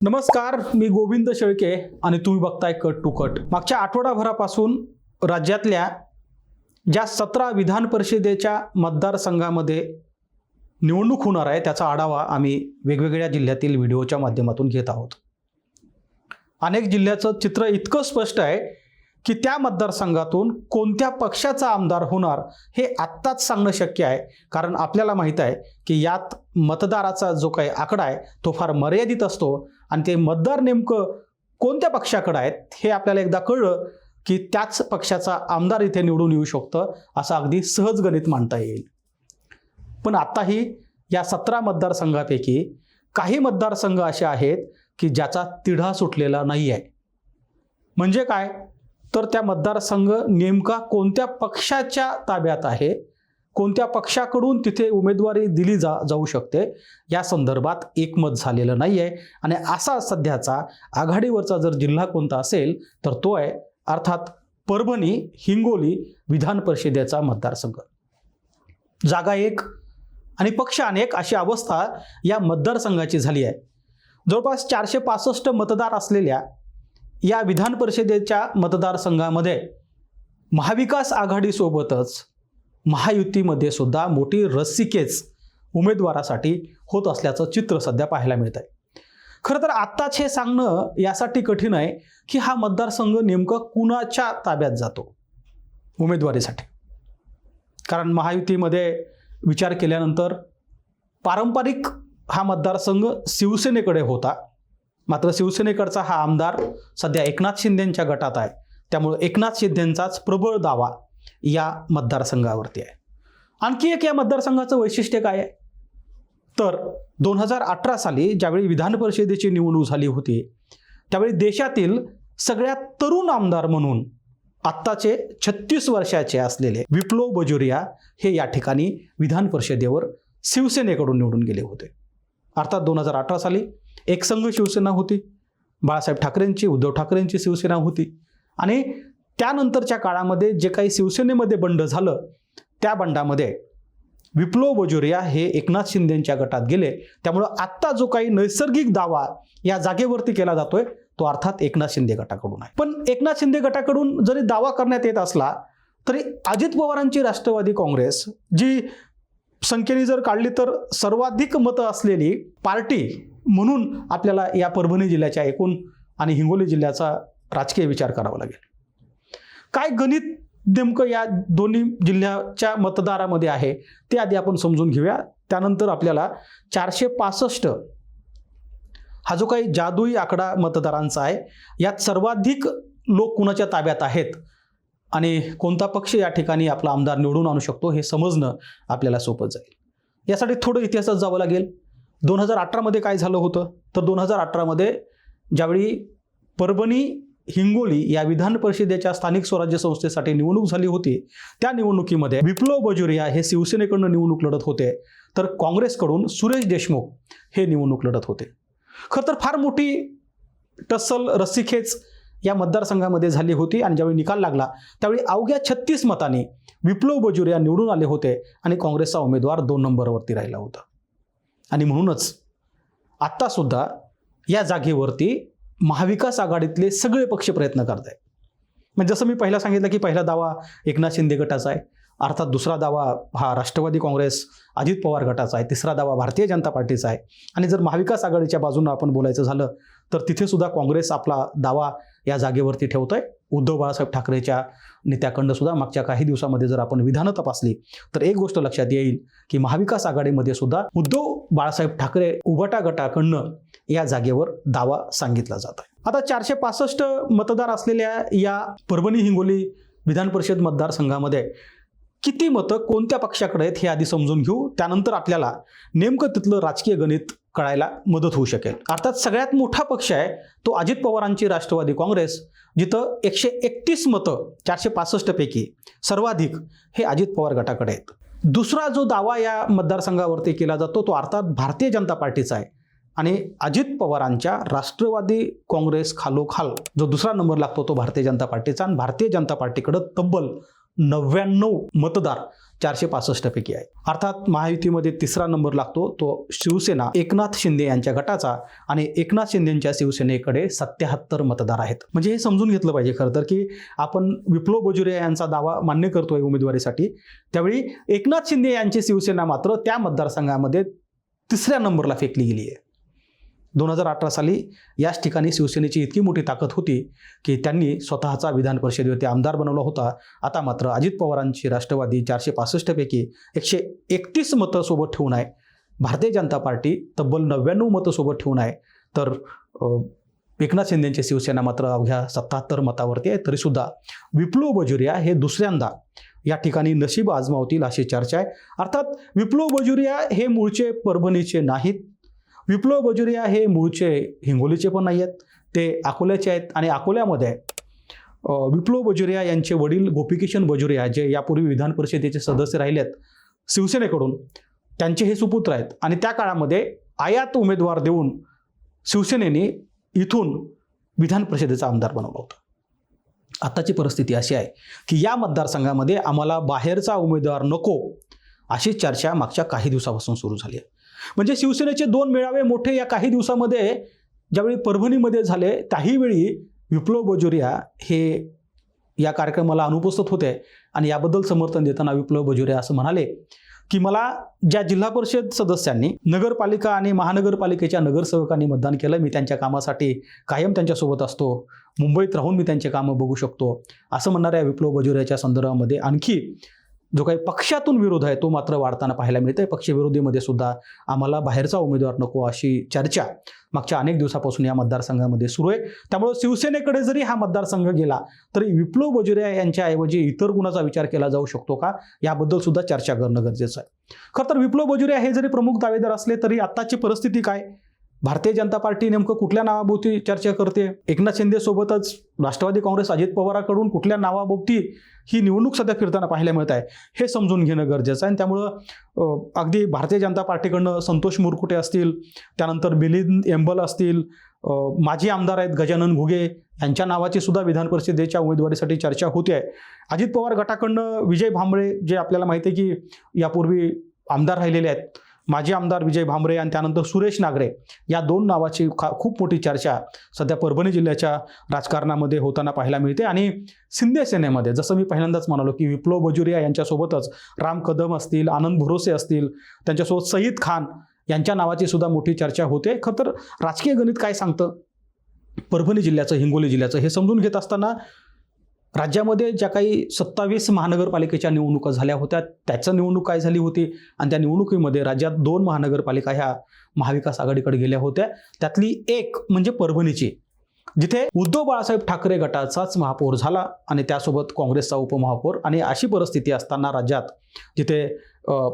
नमस्कार, मी गोविंद शेळके आणि तुम्ही बघताय कट टू कट। मागच्या आठवडाभरापासून राज्यातल्या ज्या 17 विधान परिषदेच्या मतदारसंघामध्ये निवडणूक होणार आहे त्याचा आढावा आम्ही वेगवेगळ्या जिल्ह्यातील व्हिडिओच्या माध्यमातून घेत आहोत। अनेक जिल्ह्याचं चित्र इतकं स्पष्ट आहे की त्या मतदारसंघातून कोणत्या पक्षाचा आमदार होणार हे आत्ताच सांगणं शक्य आहे, कारण आपल्याला माहित आहे की यात मतदाराचा जो काही आकडा आहे तो फार मर्यादित असतो आणि ते मतदार नेमकं कोणत्या पक्षाकडे आहेत हे आपल्याला एकदा कळलं की त्याच पक्षाचा आमदार इथे निवडून येऊ शकतं असं अगदी सहज गणित मांडता येईल। पण आताही या 17 मतदारसंघापैकी काही मतदारसंघ असे आहेत की ज्याचा तिढा सुटलेला नाही आहे। म्हणजे काय तर त्या मतदारसंघ नेमका कोणत्या पक्षाच्या ताब्यात आहे, कोणत्या पक्षाकडून तिथे उमेदवारी दिली जाऊ शकते या संदर्भात एकमत झालेलं नाही आहे। आणि असा सध्याचा आघाडीवरचा जर जिल्हा कोणता असेल तर तो आहे अर्थात परभणी हिंगोली विधान परिषदेचा मतदारसंघ। जागा एक आणि पक्ष अनेक अशी अवस्था या मतदारसंघाची झाली आहे। जवळपास 465 मतदार असलेल्या या विधान परिषदेच्या मतदारसंघामध्ये महाविकास आघाडीसोबतच महायुतीमध्ये सुद्धा मोठी रस्सीखेच उमेदवारासाठी होत असल्याचं चित्र सध्या पाहायला मिळत आहे। खरं तर आत्ताच हे सांगणं यासाठी कठीण आहे की हा मतदारसंघ नेमका कुणाच्या ताब्यात जातो उमेदवारीसाठी, कारण महायुतीमध्ये विचार केल्यानंतर पारंपरिक हा मतदारसंघ शिवसेनेकडे होता, मात्र शिवसेनेकडचा हा आमदार सध्या एकनाथ शिंदेंच्या गटात आहे, त्यामुळे एकनाथ शिंदेंचाच प्रबळ दावा या मतदारसंघावरती आहे। आणखी एक या मतदारसंघाचं वैशिष्ट्य काय आहे तर 2018 साली ज्यावेळी विधान परिषदेची निवडणूक झाली होती त्यावेळी देशातील सगळ्यात तरुण आमदार म्हणून आत्ताचे 36 वर्षाचे असलेले विप्लव बजुरिया हे या ठिकाणी विधान परिषदेवर शिवसेनेकडून निवडून गेले होते। अर्थात 2018 साली एकसंघ शिवसेना होती, बाळासाहेब ठाकरेंची उद्धव ठाकरेंची शिवसेना होती आणि त्यानंतरच्या काळामध्ये जे काही शिवसेनेमध्ये बंड झालं त्या बंडामध्ये विप्लव बजुरिया हे एकनाथ शिंदेंच्या गटात गेले, त्यामुळं आत्ता जो काही नैसर्गिक दावा या जागेवरती केला जातोय तो अर्थात एकनाथ शिंदे गटाकडून आहे। पण एकनाथ शिंदे गटाकडून जरी दावा करण्यात येत असला तरी अजित पवारांची राष्ट्रवादी काँग्रेस जी संख्येने जर काढली तर सर्वाधिक मतं असलेली पार्टी म्हणून आपल्याला या परभणी जिल्ह्याच्या एकूण आणि हिंगोली जिल्ह्याचा राजकीय विचार करावा लागेल। काय गणित नेमकं या दोन्ही जिल्ह्याच्या मतदारामध्ये आहे ते आधी आपण समजून घेऊया, त्यानंतर आपल्याला 465 हा जो काही जादुई आकडा मतदारांचा आहे यात सर्वाधिक लोक कुणाच्या ताब्यात आहेत आणि कोणता पक्ष या ठिकाणी आपला आमदार निवडून आणू शकतो हे समजणं आपल्याला सोपं जाईल। यासाठी थोडं इतिहासात जावं लागेल। 2018 मध्ये काय झालं होतं तर 2018 मध्ये ज्यावेळी परभणी हिंगोली या विधान परिषदेच्या स्थानिक स्वराज्य संस्थेसाठी निवडणूक झाली होती त्या निवडणुकीमध्ये विप्लव बजुरिया हे शिवसेनेकडून निवडणूक लढत होते तर काँग्रेसकडून सुरेश देशमुख हे निवडणूक लढत होते। खरं तर फार मोठी टस्सल रस्सीखेच या मतदारसंघामध्ये झाली होती आणि ज्यावेळी निकाल लागला त्यावेळी अवघ्या 36 मतांनी विप्लव बजुरिया निवडून आले होते आणि काँग्रेसचा उमेदवार 2 नंबरवरती राहिला होता। आणि म्हणूनच आत्ता सुद्धा या जागेवरती महाविकास आघाडीतले सगळे पक्ष प्रयत्न करत आहेत। म्हणजे जसं मी पहिला सांगितलं की पहिला दावा एकनाथ शिंदे गटाचा आहे, अर्थात दुसरा दावा हा राष्ट्रवादी काँग्रेस अजित पवार गटाचा आहे, तिसरा दावा भारतीय जनता पार्टीचा आहे आणि जर महाविकास आघाडीच्या बाजूनं आपण बोलायचं झालं तर तिथे सुद्धा काँग्रेस आपला दावा या जागेवरती ठेवतोय। उद्धव बाळासाहेब ठाकरेच्या नेत्याकडनं सुद्धा मागच्या काही दिवसामध्ये जर आपण विधानं तपासली तर एक गोष्ट लक्षात येईल की महाविकास आघाडीमध्ये सुद्धा उद्धव बाळासाहेब ठाकरे उभाटा गटाकडनं या जागेवर दावा सांगितला जात आहे। आता 465 मतदार असलेल्या या परभणी हिंगोली विधान परिषद मतदारसंघामध्ये किती मतं कोणत्या पक्षाकडे आहेत हे आधी समजून घेऊ, त्यानंतर आपल्याला नेमकं तिथलं राजकीय गणित कळायला मदत होऊ शकेल। अर्थात सगळ्यात मोठा पक्ष आहे तो अजित पवारांची राष्ट्रवादी काँग्रेस, जिथं 131 मतं 465 पैकी सर्वाधिक हे अजित पवार गटाकडे आहेत। दुसरा जो दावा या मतदारसंघावरती केला जातो तो अर्थात भारतीय जनता पार्टीचा आहे आणि अजित पवारांच्या राष्ट्रवादी काँग्रेस खालोखाल जो दुसरा नंबर लागतो तो भारतीय जनता पार्टीचा आणि भारतीय जनता पार्टीकडे तब्बल 99 मतदार 465 पैकी आहे. अर्थात महायुतीमध्ये तिसरा नंबर लागतो तो शिवसेना एकनाथ शिंदे यांच्या गटाचा आणि एकनाथ शिंदेंच्या शिवसेनेकडे 77 मतदार आहेत. म्हणजे हे समजून घेतलं पाहिजे खरं तर की आपण विप्लव बोजुरिया यांचा दावा मान्य करतोय उमेदवारीसाठी, त्यावेळी एकनाथ शिंदे यांची शिवसेना मात्र त्या मतदारसंघामध्ये तिसऱ्या नंबरला फेकली गेली आहे. 2018 साली याच ठिकाणी शिवसेनेची इतकी मोठी ताकद होती की त्यांनी स्वतःचा विधान परिषदेवरती आमदार बनवला होता. आता मात्र अजित पवारांची राष्ट्रवादी 465 पैकी 131 मतं सोबत ठेवून आहे, भारतीय जनता पार्टी तब्बल 99 मतं सोबत ठेवून आहे, तर एकनाथ शिंदेची शिवसेना मात्र अवघ्या 77 मतावरती आहे. तरीसुद्धा विप्लव बोजुरिया हे दुसऱ्यांदा या ठिकाणी नशीब आजमावतील अशी चर्चा आहे. अर्थात विप्लव बोजुरिया हे मूळचे परभणीचे नाहीत, विप्लव बोजुरिया हे मूळचे हिंगोलीचे पण नाही आहेत, ते अकोल्याचे आहेत. आणि अकोल्यामध्ये विप्लव बोजुरिया यांचे वडील गोपीकिशन बोजुरिया जे यापूर्वी विधान परिषदेचे सदस्य राहिले आहेत शिवसेनेकडून, त्यांचे हे सुपुत्र आहेत. आणि त्या काळामध्ये आयात उमेदवार देऊन शिवसेनेने इथून विधान परिषदेचा आमदार बनवला होता. आताची परिस्थिती अशी आहे की या मतदारसंघामध्ये आम्हाला बाहेरचा उमेदवार नको अशी चर्चा मागच्या काही दिवसापासून सुरू झाली आहे. म्हणजे शिवसेनेचे 2 मेळावे मोठे या काही दिवसामध्ये ज्यावेळी परभणीमध्ये झाले त्याही वेळी विप्लव बोजुरिया हे या कार्यक्रमाला अनुपस्थित होते आणि याबद्दल समर्थन देताना विप्लव बोजुरिया असं म्हणाले की मला ज्या जिल्हा परिषद सदस्यांनी, नगरपालिका आणि महानगरपालिकेच्या नगरसेवकांनी मतदान केलं, मी त्यांच्या कामासाठी कायम त्यांच्यासोबत असतो, मुंबईत राहून मी त्यांचे कामं बघू शकतो, असं म्हणणाऱ्या विप्लव बोजुरियाच्या संदर्भामध्ये आणखी जो काही पक्षातून विरोध आहे तो मात्र वाढताना पाहायला मिळतंय. पक्षविरोधीमध्ये सुद्धा आम्हाला बाहेरचा उमेदवार नको अशी चर्चा मागच्या अनेक दिवसापासून या मतदारसंघामध्ये सुरू आहे. त्यामुळे शिवसेनेकडे जरी हा मतदारसंघ गेला तरी विप्लव बोजुरिया यांच्या ऐवजी इतर कुणाचा विचार केला जाऊ शकतो का, याबद्दल सुद्धा चर्चा करणं गरजेचं आहे. खरं तर विप्लव बोजुरिया हे जरी प्रमुख दावेदार असले तरी आताची परिस्थिती काय, भारतीय जनता पार्टी नेमकं कुठल्या नावाभोवती चर्चा करते, एकनाथ शिंदे सोबतच राष्ट्रवादी काँग्रेस अजित पवारांकडून कुठल्या नावाभोवती ही निवडणूक सध्या फिरताना पाहायला मिळत आहे, हे समजून घेणं गरजेचं आहे. आणि त्यामुळं अगदी भारतीय जनता पार्टीकडनं संतोष मुरकुटे असतील, त्यानंतर मिलिंद एंबल असतील, माजी आमदार आहेत गजानन घुगे यांच्या नावाची सुद्धा विधान परिषदेच्या उमेदवारीसाठी चर्चा होते आहे. अजित पवार गटाकडनं विजय भांबळे जे आपल्याला माहिती आहे की यापूर्वी आमदार राहिलेले आहेत, माजी आमदार विजय भांबरे आणि त्यानंतर सुरेश नागरे, या 2 नावाची खूप मोठी चर्चा सध्या परभणी जिल्ह्याच्या राजकारणामध्ये होताना पाहायला मिळते. आणि शिंदे सेनेमध्ये जसं मी पहिल्यांदाच म्हणालो की विप्लव बोजुरिया यांच्यासोबतच राम कदम असतील, आनंद भरोसे असतील, त्यांच्यासोबत सईद खान यांच्या नावाची सुद्धा मोठी चर्चा होते. खरं तर राजकीय गणित काय सांगतं परभणी जिल्ह्याचं, हिंगोली जिल्ह्याचं, हे समजून घेत असताना राज्यामध्ये ज्या काही 27 महानगरपालिकेच्या निवडणुका झाल्या होत्या त्याचं निवडणूक काय झाली होती आणि त्या निवडणुकीमध्ये राज्यात 2 महानगरपालिका ह्या महाविकास आघाडीकडे गेल्या होत्या. त्यातली एक म्हणजे परभणीची, जिथे उद्धव बाळासाहेब ठाकरे गटाचाच महापौर झाला आणि त्यासोबत काँग्रेसचा उपमहापौर. आणि अशी परिस्थिती असताना राज्यात जिथे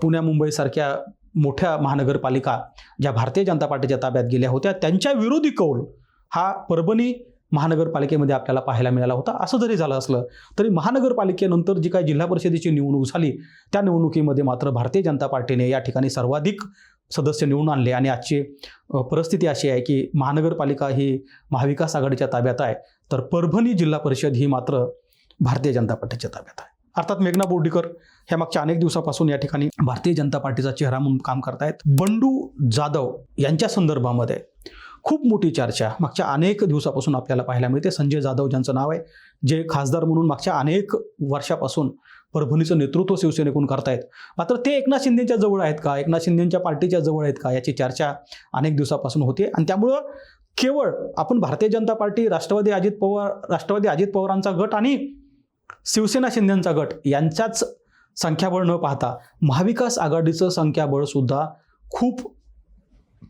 पुण्या मुंबईसारख्या मोठ्या महानगरपालिका ज्या भारतीय जनता पार्टीच्या ताब्यात गेल्या होत्या त्यांच्या विरोधी कौल हा परभणी महानगरपालिकेमध्ये आपल्याला पाहायला मिळाला होता. असं जरी झालं असलं तरी महानगरपालिकेनंतर जी काही जिल्हा परिषदेची निवडणूक झाली त्या निवडणुकीमध्ये मात्र भारतीय जनता पार्टीने या ठिकाणी सर्वाधिक सदस्य निवडून आणले. आणि आजची परिस्थिती अशी आहे की महानगरपालिका ही महाविकास आघाडीच्या ताब्यात आहे, तर परभणी जिल्हा परिषद ही मात्र भारतीय जनता पार्टीच्या ताब्यात आहे. अर्थात मेघना बोर्डीकर ह्या मागच्या अनेक दिवसापासून या ठिकाणी भारतीय जनता पार्टीचा चेहरा म्हणून काम करतायत. बंडू जाधव यांच्या संदर्भामध्ये खूप मोठी चर्चा मागच्या अनेक दिवसापासून आपल्याला पाहायला मिळते. संजय जाधव ज्यांचं नाव आहे, जे खासदार म्हणून मागच्या अनेक वर्षापासून परभणीचं नेतृत्व शिवसेनेकडून करतायत, मात्र ते एकनाथ शिंदेच्या जवळ आहेत का, एकनाथ शिंदेच्या पार्टीच्या जवळ आहेत का, याची चर्चा अनेक दिवसापासून होते. आणि त्यामुळं केवळ आपण भारतीय जनता पार्टी, राष्ट्रवादी अजित पवारांचा गट आणि शिवसेना शिंदेचा गट यांच्याच संख्याबळ न पाहता महाविकास आघाडीचं संख्याबळ सुद्धा खूप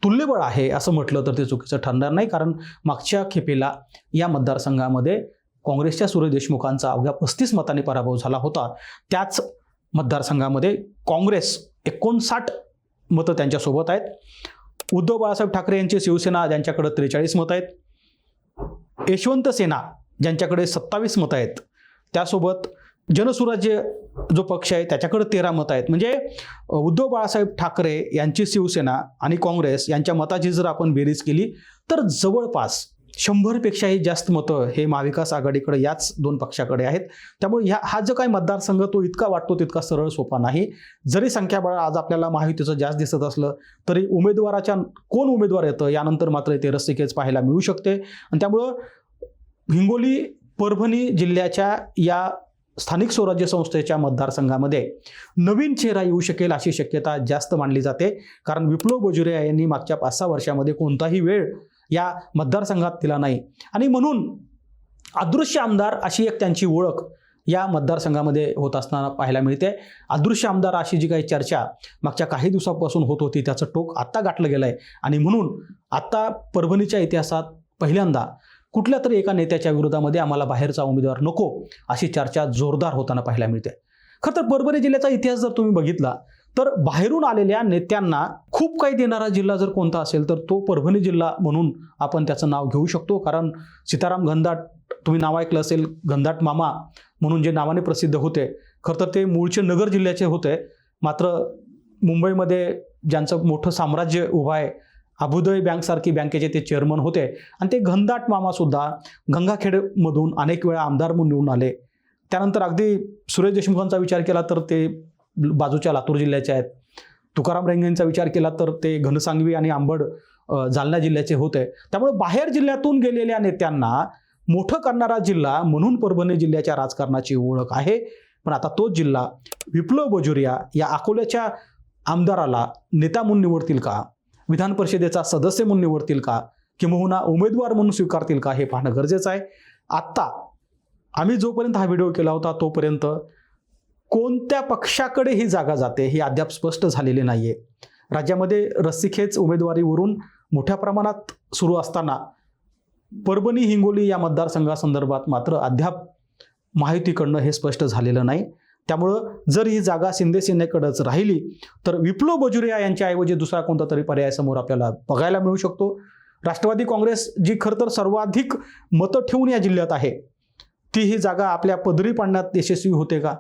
तुल्यबळ आहे असं म्हटलं तर ते चुकीचं ठरणार नाही. कारण मागच्या खेपेला या मतदारसंघामध्ये काँग्रेसच्या सुरेश देशमुखांचा अवघ्या 35 मतांनी पराभव झाला होता. त्याच मतदारसंघामध्ये काँग्रेस 59 मतं त्यांच्यासोबत आहेत. उद्धव बाळासाहेब ठाकरे यांची शिवसेना ज्यांच्याकडे 43 मतं आहेत, यशवंत सेना ज्यांच्याकडे 27 मतं आहेत, त्यासोबत जनसुराज्य जो पक्ष आहे त्याच्याकडे 13 मतं आहेत. म्हणजे उद्धव बाळासाहेब ठाकरे यांची शिवसेना आणि काँग्रेस यांच्या मताची जर आपण बेरीज केली तर जवळपास 100पेक्षाही जास्त मतं हे महाविकास आघाडीकडे याच 2 पक्षाकडे आहेत. त्यामुळे हा जो काही मतदारसंघ तो इतका वाटतो तितका सरळ सोपा नाही. जरी संख्याबळ आज आपल्याला महायुतीचं जास्त दिसत असलं तरी कोण उमेदवार येतं यानंतर मात्र ते रस्सीखेच पाहायला मिळू शकते. आणि त्यामुळं हिंगोली परभणी जिल्ह्याच्या या स्थानिक स्वराज्य संस्थेच्या मतदारसंघामध्ये नवीन चेहरा येऊ शकेल अशी शक्यता जास्त मानली जाते. कारण विप्लव बोजुरिया यांनी मागच्या 5-6 वर्षामध्ये कोणताही वेळ या मतदारसंघात दिला नाही आणि म्हणून अदृश्य आमदार अशी एक त्यांची ओळख या मतदारसंघामध्ये होत असताना पाहायला मिळते. अदृश्य आमदार अशी जी काही चर्चा मागच्या काही दिवसापासून होत होती त्याचं टोक आत्ता गाठलं गेलं आहे आणि म्हणून आत्ता परभणीच्या इतिहासात पहिल्यांदा कुठल्या तरी एका नेत्याच्या विरोधामध्ये आम्हाला बाहेरचा उमेदवार नको अशी चर्चा जोरदार होताना पाहायला मिळते. खरं तर परभणी जिल्ह्याचा इतिहास जर तुम्ही बघितला तर बाहेरून आलेल्या नेत्यांना खूप काही देणारा जिल्हा जर कोणता असेल तर तो परभणी जिल्हा म्हणून आपण त्याचं नाव घेऊ शकतो. कारण सीताराम घनदाट तुम्ही नाव ऐकलं असेल, घनदाट मामा म्हणून जे नावाने प्रसिद्ध होते, खरं तर ते मूळचे नगर जिल्ह्याचे होते. मात्र मुंबईमध्ये ज्यांचं मोठं साम्राज्य उभं आहे, अभुदय बँकसारखी बँकेचे ते चेअरमन होते आणि ते घनदाट मामासुद्धा गंगाखेडमधून अनेक वेळा आमदार म्हणून निवडून आले. त्यानंतर अगदी सुरेश देशमुखांचा विचार केला तर ते बाजूच्या लातूर जिल्ह्याचे आहेत. तुकाराम रेंगेंचा विचार केला तर ते घनसांगवी आणि अंबड जालना जिल्ह्याचे होते. त्यामुळे बाहेर जिल्ह्यातून गेलेल्या नेत्यांना मोठं करणारा जिल्हा म्हणून परभणी जिल्ह्याच्या राजकारणाची ओळख आहे. पण आता तोच जिल्हा विप्लव बोजुरिया या अकोल्याच्या आमदाराला नेता म्हणून निवडतील का, विधान परिषदेचा सदस्य म्हणून निवडतील का, किंबहुना उमेदवार म्हणून स्वीकारतील का हे पाहणं गरजेचं आहे. आत्ता आम्ही जोपर्यंत हा व्हिडिओ केला होता तोपर्यंत कोणत्या पक्षाकडे ही जागा जाते हे अद्याप स्पष्ट झालेले नाहीये. राज्यामध्ये रस्सीखेच उमेदवारीवरून मोठ्या प्रमाणात सुरू असताना परभणी हिंगोली या मतदारसंघासंदर्भात मात्र अद्याप महायुतीकडनं हे स्पष्ट झालेलं नाही. त्यामुळं जर ही जागा शिंदे सेनेकडेच राहिली तर विप्लव बोजुरिया यांच्याऐवजी दुसरा कोणता तरी पर्याय समोर आपल्याला बघायला मिळू शकतो. राष्ट्रवादी काँग्रेस जी खरं तर सर्वाधिक मतं ठेवून या जिल्ह्यात आहे ती ही जागा आपल्या पदरी पाडण्यात यशस्वी होते का?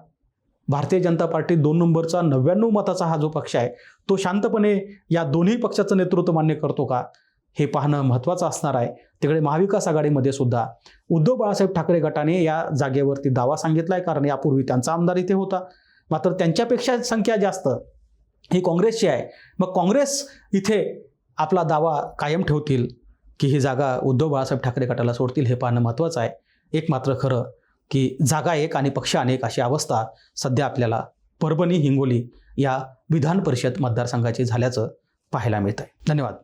भारतीय जनता पार्टी 2 नंबरचा 99 मताचा हा जो पक्ष आहे तो शांतपणे या दोन्ही पक्षाचं नेतृत्व मान्य करतो का हे पाहणं महत्त्वाचं असणार आहे. तिकडे महाविकास आघाडीमध्ये सुद्धा उद्धव बाळासाहेब ठाकरे गटाने या जागेवरती दावा सांगितला आहे, कारण यापूर्वी त्यांचा आमदार इथे होता. मात्र त्यांच्यापेक्षा संख्या जास्त ही काँग्रेसची आहे. मग काँग्रेस इथे आपला दावा कायम ठेवतील की ही जागा उद्धव बाळासाहेब ठाकरे गटाला सोडतील हे पाहणं महत्त्वाचं आहे. एक मात्र खरं की जागा एक आणि पक्ष अनेक अशी अवस्था सध्या आपल्याला परभणी हिंगोली या विधान परिषद मतदारसंघाची झाल्याचं पाहायला मिळत आहे. धन्यवाद.